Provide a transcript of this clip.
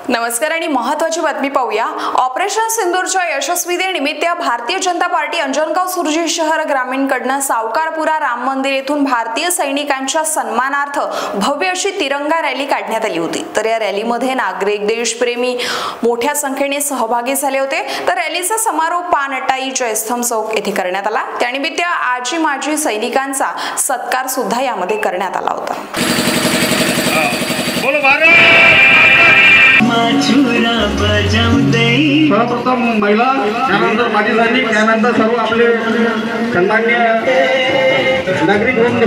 नमस्कार आणि महत्त्वाची बातमी पाहूया। ऑपरेशन सिंदूरच्या यशस्वीतेनिमित्त भारतीय जनता पार्टी अंजनगाव सुरजी शहर ग्रामीणकडून सावकारपुरा राम मंदिर येथून भारतीय सैनिकांच्या सन्मानार्थ भव्य अशी तिरंगा रॅली काढण्यात आली होती। तर या रॅलीमध्ये नागरिक देशप्रेमी मोठ्या संख्येने सहभागी झाले होते। तर रॅलीचा समारोप पानटाई जयस्तंभ चौक येथे करण्यात आला। त्यानिमित्त आजी माजी सैनिकांचा सत्कार सुद्धा यामध्ये करण्यात आला होता। बोलो भारत। सर्वप्रथम महिला, त्यानंतर माजी सैनिक, त्यानंतर सर्व आपले सन्माननीय नागरिक वृंद।